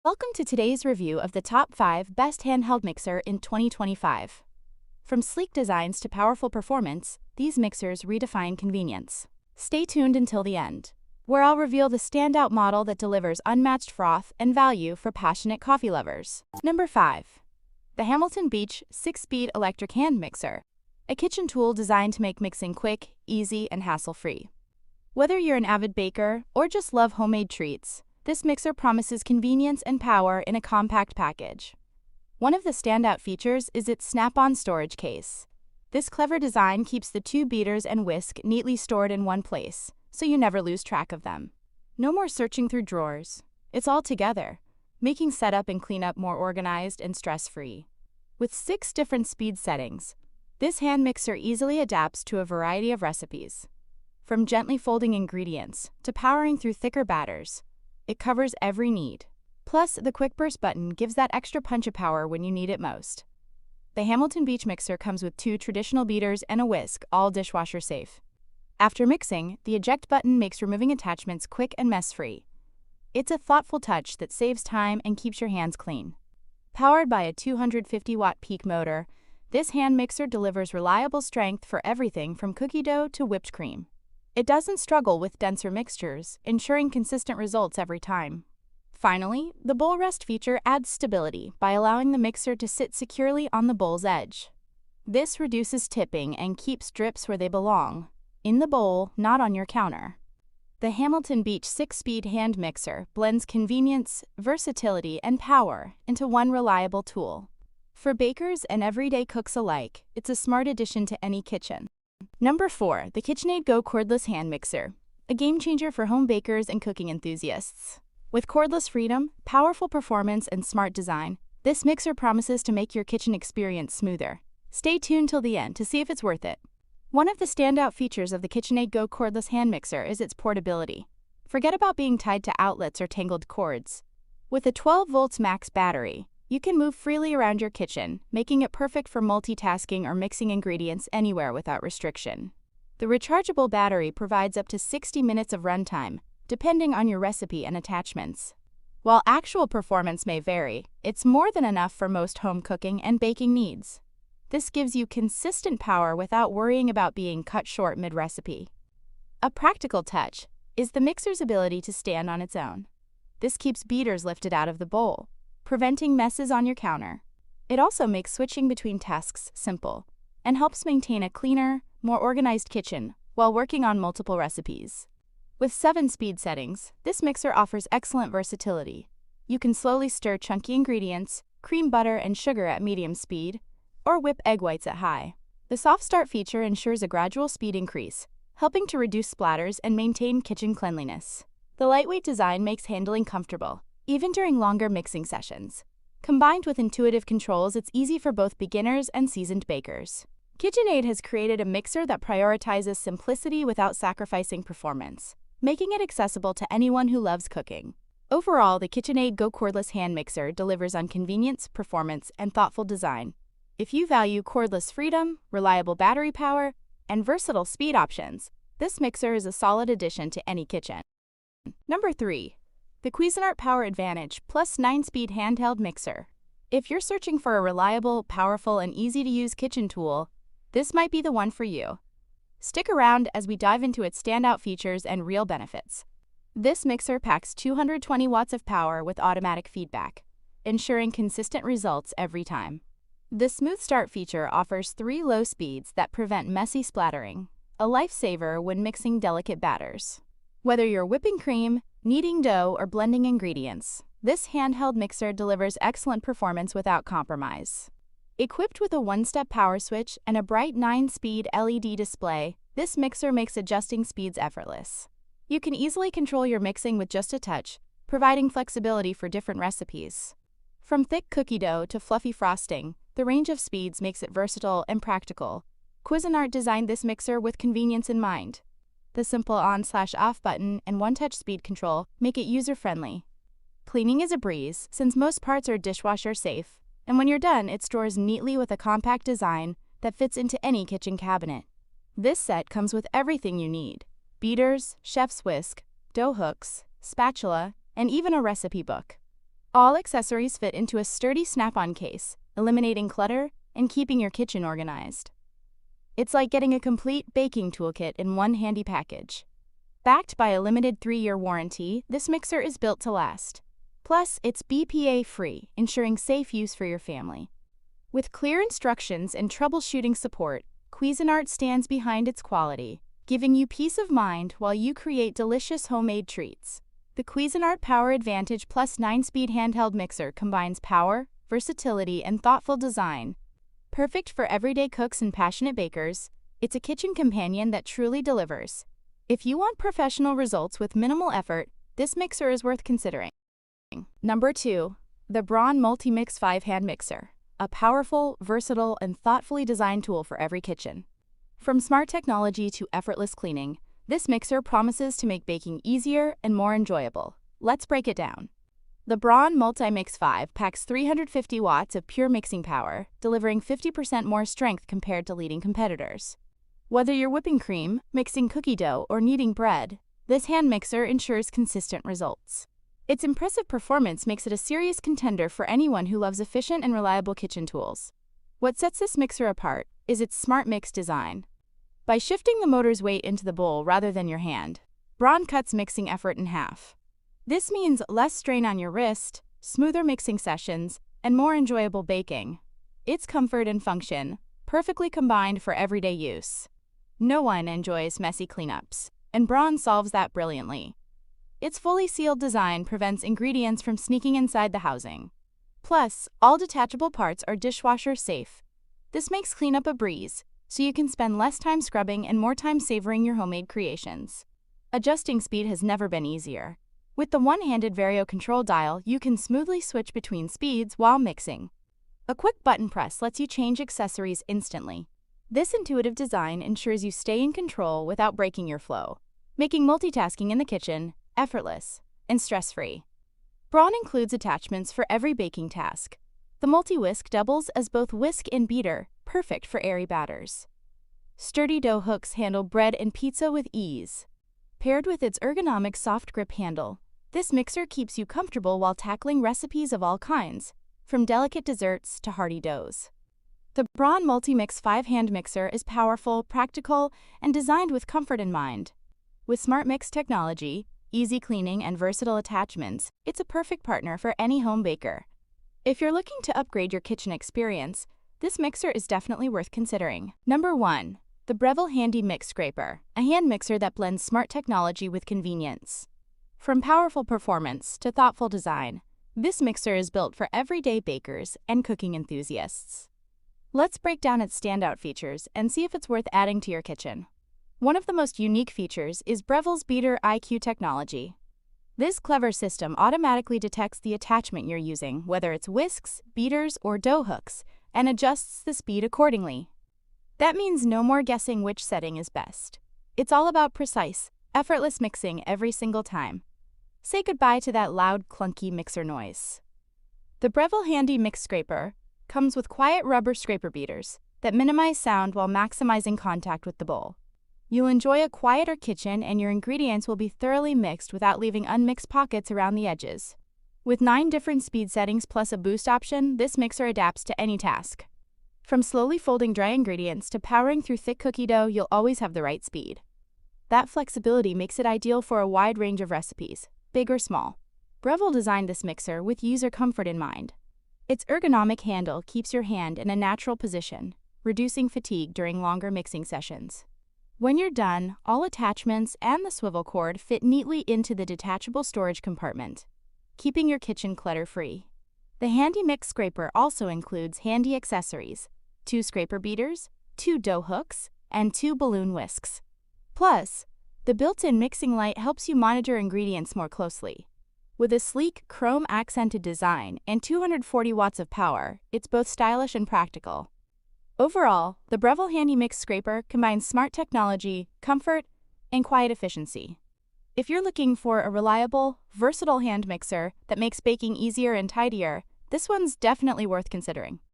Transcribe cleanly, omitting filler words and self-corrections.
Welcome to today's review of the top 5 best handheld mixer in 2025. From sleek designs to powerful performance, these mixers redefine convenience. Stay tuned until the end, where I'll reveal the standout model that delivers unmatched froth and value for passionate coffee lovers. Number 5. The Hamilton Beach 6-Speed Electric Hand Mixer, a kitchen tool designed to make mixing quick, easy, and hassle-free. Whether you're an avid baker or just love homemade treats, this mixer promises convenience and power in a compact package. One of the standout features is its snap-on storage case. This clever design keeps the 2 beaters and whisk neatly stored in one place, so you never lose track of them. No more searching through drawers. It's all together, making setup and cleanup more organized and stress-free. With 6 different speed settings, this hand mixer easily adapts to a variety of recipes. From gently folding ingredients to powering through thicker batters, it covers every need. Plus, the quick burst button gives that extra punch of power when you need it most. The Hamilton Beach mixer comes with 2 traditional beaters and a whisk, all dishwasher safe. After mixing, the eject button makes removing attachments quick and mess-free. It's a thoughtful touch that saves time and keeps your hands clean. Powered by a 250-watt peak motor, this hand mixer delivers reliable strength for everything from cookie dough to whipped cream. It doesn't struggle with denser mixtures, ensuring consistent results every time. Finally, the bowl rest feature adds stability by allowing the mixer to sit securely on the bowl's edge. This reduces tipping and keeps drips where they belong, in the bowl, not on your counter. The Hamilton Beach 6-Speed Hand Mixer blends convenience, versatility, and power into one reliable tool. For bakers and everyday cooks alike, it's a smart addition to any kitchen. Number 4. The KitchenAid Go Cordless Hand Mixer, a game-changer for home bakers and cooking enthusiasts. With cordless freedom, powerful performance, and smart design, this mixer promises to make your kitchen experience smoother. Stay tuned till the end to see if it's worth it. One of the standout features of the KitchenAid Go Cordless Hand Mixer is its portability. Forget about being tied to outlets or tangled cords. With a 12 volts max battery, you can move freely around your kitchen, making it perfect for multitasking or mixing ingredients anywhere without restriction. The rechargeable battery provides up to 60 minutes of runtime, depending on your recipe and attachments. While actual performance may vary, it's more than enough for most home cooking and baking needs. This gives you consistent power without worrying about being cut short mid-recipe. A practical touch is the mixer's ability to stand on its own. This keeps beaters lifted out of the bowl, preventing messes on your counter. It also makes switching between tasks simple and helps maintain a cleaner, more organized kitchen while working on multiple recipes. With 7 speed settings, this mixer offers excellent versatility. You can slowly stir chunky ingredients, cream butter and sugar at medium speed, or whip egg whites at high. The soft start feature ensures a gradual speed increase, helping to reduce splatters and maintain kitchen cleanliness. The lightweight design makes handling comfortable, even during longer mixing sessions. Combined with intuitive controls, it's easy for both beginners and seasoned bakers. KitchenAid has created a mixer that prioritizes simplicity without sacrificing performance, making it accessible to anyone who loves cooking. Overall, the KitchenAid Go Cordless Hand Mixer delivers on convenience, performance, and thoughtful design. If you value cordless freedom, reliable battery power, and versatile speed options, this mixer is a solid addition to any kitchen. Number 3. The Cuisinart Power Advantage Plus 9-Speed Handheld Mixer. If you're searching for a reliable, powerful, and easy-to-use kitchen tool, this might be the one for you. Stick around as we dive into its standout features and real benefits. This mixer packs 220 watts of power with automatic feedback, ensuring consistent results every time. The Smooth Start feature offers 3 low speeds that prevent messy splattering, a lifesaver when mixing delicate batters. Whether you're whipping cream, kneading dough, or blending ingredients, this handheld mixer delivers excellent performance without compromise. Equipped with a 1-step power switch and a bright 9-speed LED display, this mixer makes adjusting speeds effortless. You can easily control your mixing with just a touch, providing flexibility for different recipes. From thick cookie dough to fluffy frosting, the range of speeds makes it versatile and practical. Cuisinart designed this mixer with convenience in mind. The simple on/off button and one-touch speed control make it user-friendly. Cleaning is a breeze, since most parts are dishwasher safe, and when you're done, it stores neatly with a compact design that fits into any kitchen cabinet. This set comes with everything you need: beaters, chef's whisk, dough hooks, spatula, and even a recipe book. All accessories fit into a sturdy snap-on case, eliminating clutter and keeping your kitchen organized. It's like getting a complete baking toolkit in one handy package. Backed by a limited 3-year warranty, this mixer is built to last. Plus, it's BPA-free, ensuring safe use for your family. With clear instructions and troubleshooting support, Cuisinart stands behind its quality, giving you peace of mind while you create delicious homemade treats. The Cuisinart Power Advantage Plus 9-speed handheld mixer combines power, versatility, and thoughtful design. Perfect for everyday cooks and passionate bakers, it's a kitchen companion that truly delivers. If you want professional results with minimal effort, this mixer is worth considering. Number 2. The Braun MultiMix 5-hand mixer. A powerful, versatile, and thoughtfully designed tool for every kitchen. From smart technology to effortless cleaning, this mixer promises to make baking easier and more enjoyable. Let's break it down. The Braun MultiMix 5 packs 350 watts of pure mixing power, delivering 50% more strength compared to leading competitors. Whether you're whipping cream, mixing cookie dough, or kneading bread, this hand mixer ensures consistent results. Its impressive performance makes it a serious contender for anyone who loves efficient and reliable kitchen tools. What sets this mixer apart is its smart mix design. By shifting the motor's weight into the bowl rather than your hand, Braun cuts mixing effort in half. This means less strain on your wrist, smoother mixing sessions, and more enjoyable baking. Its comfort and function, perfectly combined for everyday use. No one enjoys messy cleanups, and Braun solves that brilliantly. Its fully sealed design prevents ingredients from sneaking inside the housing. Plus, all detachable parts are dishwasher safe. This makes cleanup a breeze, so you can spend less time scrubbing and more time savoring your homemade creations. Adjusting speed has never been easier. With the one-handed Vario control dial, you can smoothly switch between speeds while mixing. A quick button press lets you change accessories instantly. This intuitive design ensures you stay in control without breaking your flow, making multitasking in the kitchen effortless and stress-free. Braun includes attachments for every baking task. The multi-whisk doubles as both whisk and beater, perfect for airy batters. Sturdy dough hooks handle bread and pizza with ease. Paired with its ergonomic soft grip handle, this mixer keeps you comfortable while tackling recipes of all kinds, from delicate desserts to hearty doughs. The Braun MultiMix 5-hand mixer is powerful, practical, and designed with comfort in mind. With smart mix technology, easy cleaning, and versatile attachments, it's a perfect partner for any home baker. If you're looking to upgrade your kitchen experience, this mixer is definitely worth considering. Number 1. The Breville Handy Mix Scraper, a hand mixer that blends smart technology with convenience. From powerful performance to thoughtful design, this mixer is built for everyday bakers and cooking enthusiasts. Let's break down its standout features and see if it's worth adding to your kitchen. One of the most unique features is Breville's Beater IQ technology. This clever system automatically detects the attachment you're using, whether it's whisks, beaters, or dough hooks, and adjusts the speed accordingly. That means no more guessing which setting is best. It's all about precise, effortless mixing every single time. Say goodbye to that loud, clunky mixer noise. The Breville Handy Mix Scraper comes with quiet rubber scraper beaters that minimize sound while maximizing contact with the bowl. You'll enjoy a quieter kitchen and your ingredients will be thoroughly mixed without leaving unmixed pockets around the edges. With 9 different speed settings plus a boost option, this mixer adapts to any task. From slowly folding dry ingredients to powering through thick cookie dough, you'll always have the right speed. That flexibility makes it ideal for a wide range of recipes, big or small. Breville designed this mixer with user comfort in mind. Its ergonomic handle keeps your hand in a natural position, reducing fatigue during longer mixing sessions. When you're done, all attachments and the swivel cord fit neatly into the detachable storage compartment, keeping your kitchen clutter-free. The Handy Mix Scraper also includes handy accessories: 2 scraper beaters, 2 dough hooks, and 2 balloon whisks. Plus, the built-in mixing light helps you monitor ingredients more closely. With a sleek, chrome-accented design and 240 watts of power, it's both stylish and practical. Overall, the Breville Handy Mix Scraper combines smart technology, comfort, and quiet efficiency. If you're looking for a reliable, versatile hand mixer that makes baking easier and tidier, this one's definitely worth considering.